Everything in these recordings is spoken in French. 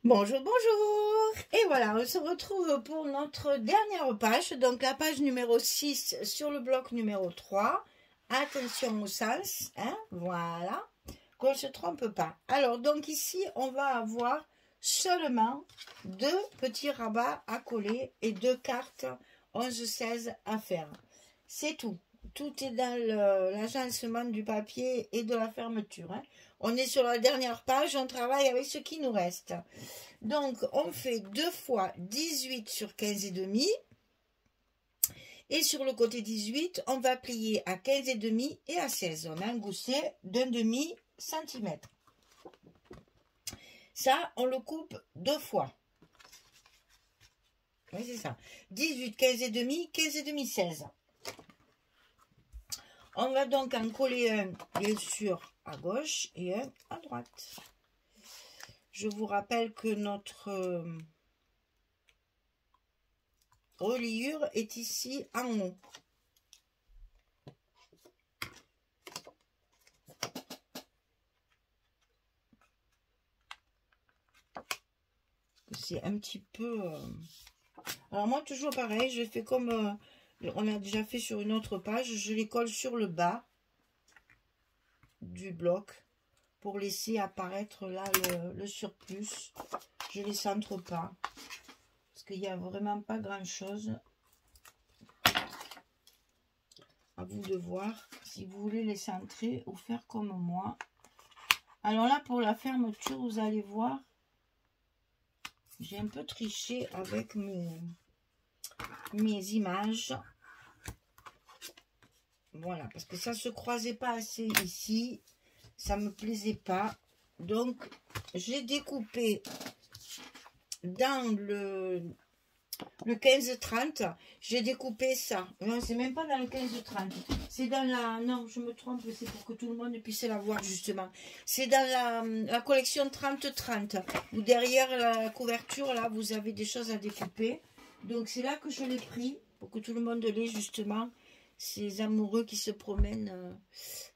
Bonjour, bonjour. Et voilà, on se retrouve pour notre dernière page, donc la page numéro 6 sur le bloc numéro 3. Attention au sens, hein, voilà, qu'on ne se trompe pas. Alors, donc ici, on va avoir seulement 2 petits rabats à coller et 2 cartes 11-16 à faire. C'est tout. Tout est dans l'agencement du papier et de la fermeture, hein. On est sur la dernière page, on travaille avec ce qui nous reste. Donc, on fait 2 fois 18 sur 15 et demi. Et sur le côté 18, on va plier à 15 et demi et à 16. On a un gousset d'un demi centimètre. Ça, on le coupe 2 fois. Oui, c'est ça. 18, 15 et demi, 15 et demi, 16. On va donc en coller un, bien sûr, à gauche et un à droite. Je vous rappelle que notre reliure est ici en haut. C'est un petit peu... Alors moi, toujours pareil, je fais comme on a déjà fait sur une autre page. Je les colle sur le bas du bloc pour laisser apparaître là le surplus. Je les centre pas parce qu'il n'y a vraiment pas grand chose. À vous de voir si vous voulez les centrer ou faire comme moi. Alors là, pour la fermeture, vous allez voir, j'ai un peu triché avec mes images. Voilà, parce que ça se croisait pas assez ici, ça me plaisait pas. Donc, j'ai découpé dans le 15-30, j'ai découpé ça. Non, c'est même pas dans le 15-30, c'est dans la... Non, je me trompe, c'est pour que tout le monde puisse la voir justement. C'est dans la collection 30-30, où derrière la couverture, là, vous avez des choses à découper. Donc, c'est là que je l'ai pris, pour que tout le monde l'ait justement. Ces amoureux qui se promènent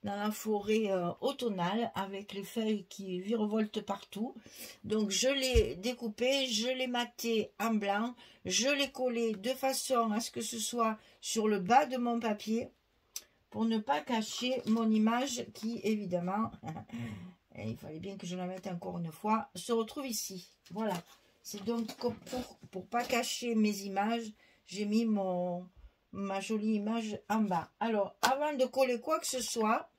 dans la forêt automnale avec les feuilles qui virevoltent partout. Donc je l'ai découpé, je l'ai maté en blanc, je l'ai collé de façon à ce que ce soit sur le bas de mon papier pour ne pas cacher mon image qui évidemment, il fallait bien que je la mette encore une fois, se retrouve ici. Voilà, c'est donc pour pas cacher mes images, j'ai mis ma jolie image en bas. Alors, avant de coller quoi que ce soit,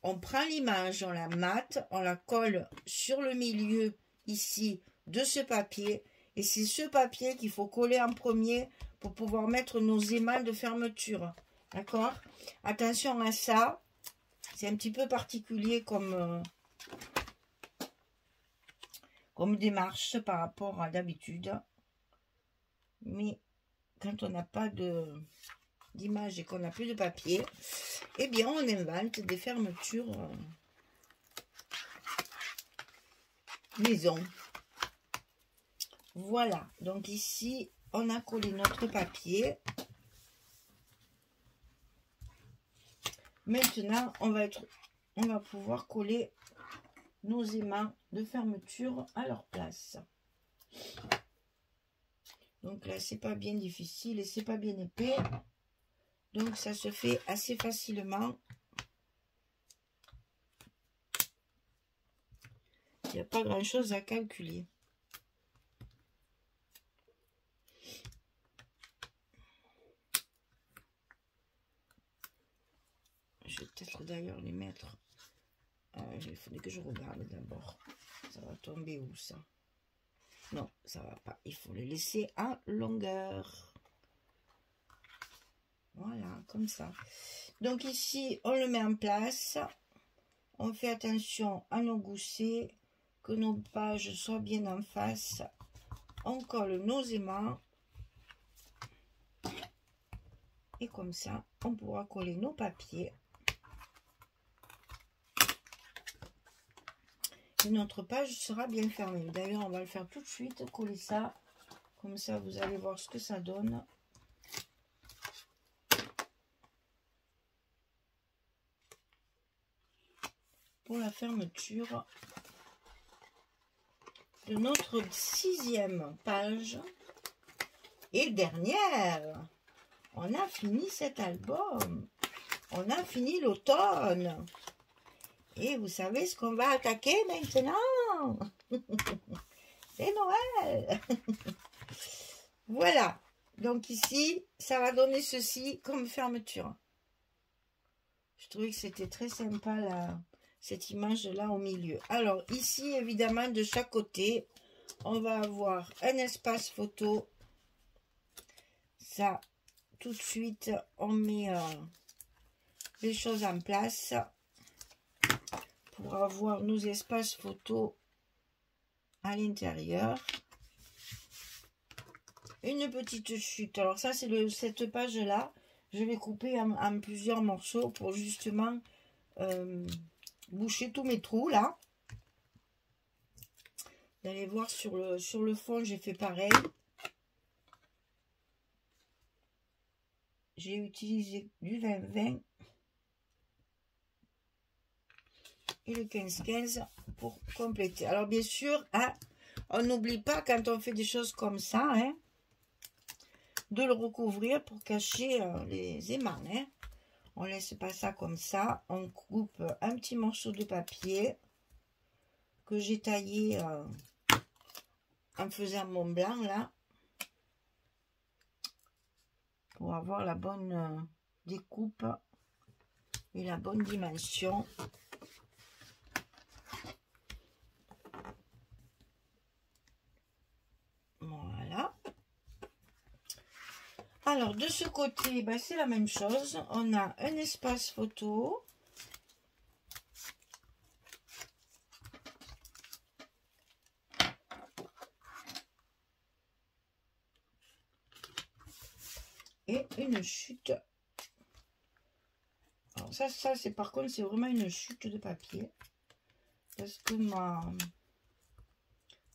on prend l'image, on la mate, on la colle sur le milieu ici de ce papier. Et c'est ce papier qu'il faut coller en premier pour pouvoir mettre nos émals de fermeture. D'accord? Attention à ça. C'est un petit peu particulier comme démarche par rapport à d'habitude. Mais quand on n'a pas d'image et qu'on n'a plus de papier, eh bien on invente des fermetures maison. Voilà, donc ici on a collé notre papier. Maintenant on va pouvoir coller nos aimants de fermeture à leur place. Donc là, c'est pas bien difficile et c'est pas bien épais. Donc ça se fait assez facilement. Il n'y a pas grand chose à calculer. Je vais peut-être d'ailleurs les mettre. Il faudrait que je regarde d'abord. Ça va tomber où ça? Non, ça va pas. Il faut les laisser en longueur. Voilà, comme ça. Donc ici, on le met en place. On fait attention à nos goussets, que nos pages soient bien en face. On colle nos aimants. Et comme ça, on pourra coller nos papiers. Et notre page sera bien fermée. D'ailleurs, on va le faire tout de suite, coller ça. Comme ça, vous allez voir ce que ça donne. Pour la fermeture. de notre 6e page et dernière. On a fini cet album. On a fini l'automne. Et vous savez ce qu'on va attaquer maintenant? C'est Noël. Voilà. Donc ici, ça va donner ceci comme fermeture. Je trouvais que c'était très sympa là, cette image-là au milieu. Alors ici, évidemment, de chaque côté, on va avoir un espace photo. Ça, tout de suite, on met les choses en place pour avoir nos espaces photos à l'intérieur. Une petite chute. Alors ça, c'est cette page-là. Je vais couper en plusieurs morceaux pour justement boucher tous mes trous là. Vous allez voir sur le fond, j'ai fait pareil. J'ai utilisé du 20-20 et le 15-15 pour compléter. Alors bien sûr, hein, on n'oublie pas quand on fait des choses comme ça, hein, de le recouvrir pour cacher les aimants. Hein. On laisse pas ça comme ça. On coupe un petit morceau de papier que j'ai taillé en faisant mon blanc là, pour avoir la bonne découpe et la bonne dimension. Voilà. Alors de ce côté, ben, c'est la même chose. On a un espace photo. Et une chute. Alors ça c'est par contre, c'est vraiment une chute de papier. Parce que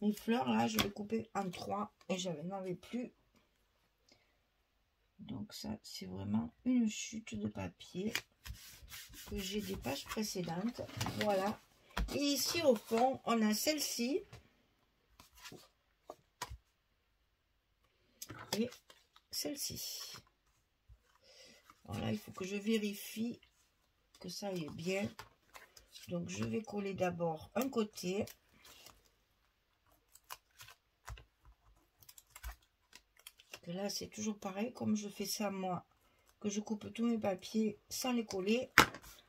mes fleurs, là, je vais couper en 3 et je n'en avais plus. Donc ça, c'est vraiment une chute de papier que j'ai des pages précédentes. Voilà. Et ici, au fond, on a celle-ci. Et celle-ci. Voilà, il faut que je vérifie que ça y est bien. Donc, je vais coller d'abord un côté. Que là, c'est toujours pareil. Comme je fais ça, moi, que je coupe tous mes papiers sans les coller.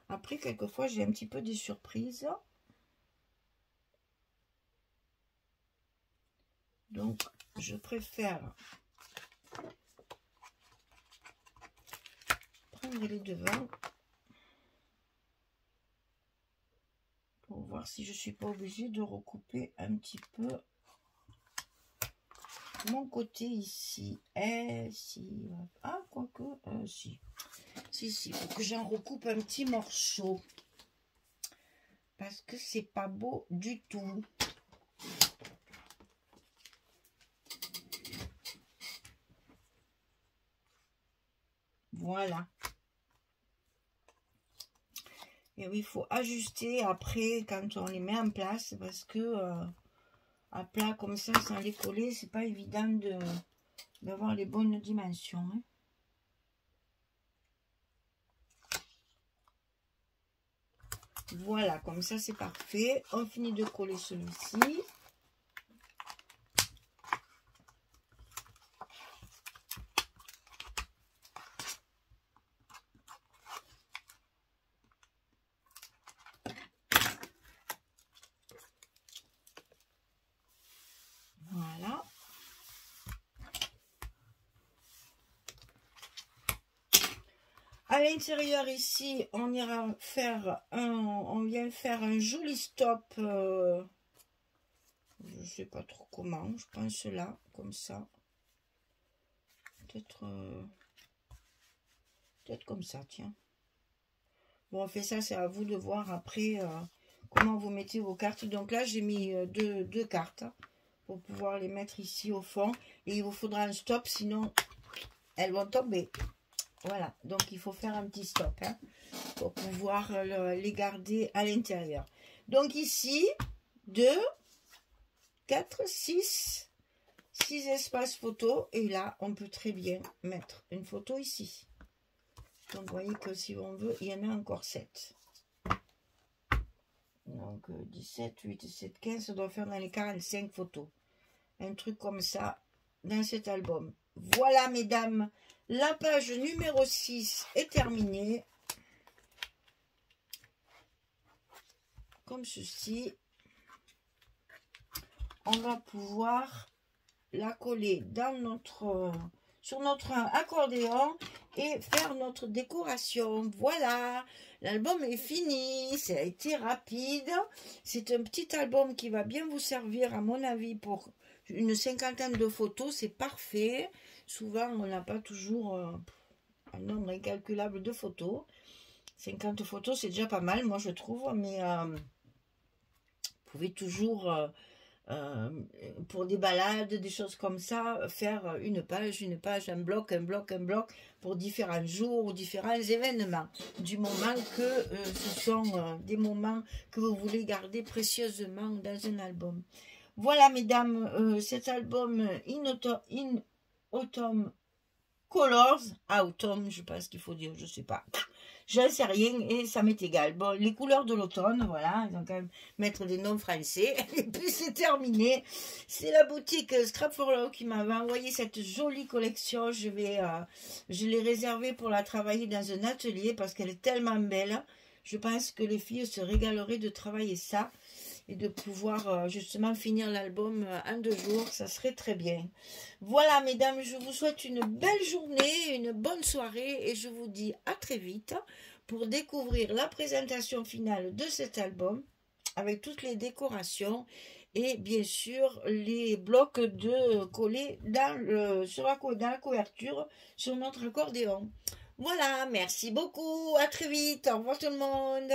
Après, quelquefois, j'ai un petit peu des surprises. Donc, je préfère prendre les devants pour voir si je suis pas obligée de recouper un petit peu mon côté ici. Et si, ah, quoique, si, il faut que j'en recoupe un petit morceau parce que c'est pas beau du tout. Voilà. Et oui, il faut ajuster après quand on les met en place parce que à plat comme ça, sans les coller, c'est pas évident d'avoir les bonnes dimensions. Hein. Voilà, comme ça c'est parfait. On finit de coller celui-ci. Voilà. À l'intérieur ici, on ira faire on vient faire un joli stop. Je sais pas trop comment. Je pense là, comme ça. Peut-être comme ça, tiens. Bon, on fait ça, c'est à vous de voir après comment vous mettez vos cartes. Donc là, j'ai mis deux cartes pour pouvoir les mettre ici au fond. Et il vous faudra un stop, sinon elles vont tomber. Voilà, donc il faut faire un petit stop hein, pour pouvoir les garder à l'intérieur. Donc ici, 2, 4, 6 espaces photo. Et là, on peut très bien mettre une photo ici. Donc, vous voyez que si on veut, il y en a encore 7. Donc, 17, 8, 7, 15, ça doit faire dans les 45 photos. Un truc comme ça dans cet album. Voilà, mesdames, la page numéro 6 est terminée. Comme ceci. On va pouvoir la coller dans notre, sur notre accordéon et faire notre décoration. Voilà, l'album est fini, ça a été rapide. C'est un petit album qui va bien vous servir, à mon avis, pour une cinquantaine de photos. C'est parfait. Souvent, on n'a pas toujours un nombre incalculable de photos. 50 photos, c'est déjà pas mal, moi, je trouve. Mais vous pouvez toujours... pour des balades, des choses comme ça, faire une page, un bloc, pour différents jours ou différents événements, du moment que ce sont des moments que vous voulez garder précieusement dans un album. Voilà, mesdames, cet album In Autumn Colors, Autumn, je pense qu'il faut dire, je sais pas. Je sais rien et ça m'est égal. Bon, les couleurs de l'automne, voilà, ils ont quand même mettre des noms français. Et puis c'est terminé. C'est la boutique Scrap for Love qui m'avait envoyé cette jolie collection. Je l'ai réservée pour la travailler dans un atelier parce qu'elle est tellement belle. Je pense que les filles se régaleraient de travailler ça et de pouvoir justement finir l'album en 2 jours, ça serait très bien. Voilà, mesdames, je vous souhaite une belle journée, une bonne soirée, et je vous dis à très vite pour découvrir la présentation finale de cet album, avec toutes les décorations, et bien sûr, les blocs de coller dans la couverture sur notre accordéon. Voilà, merci beaucoup, à très vite, au revoir tout le monde.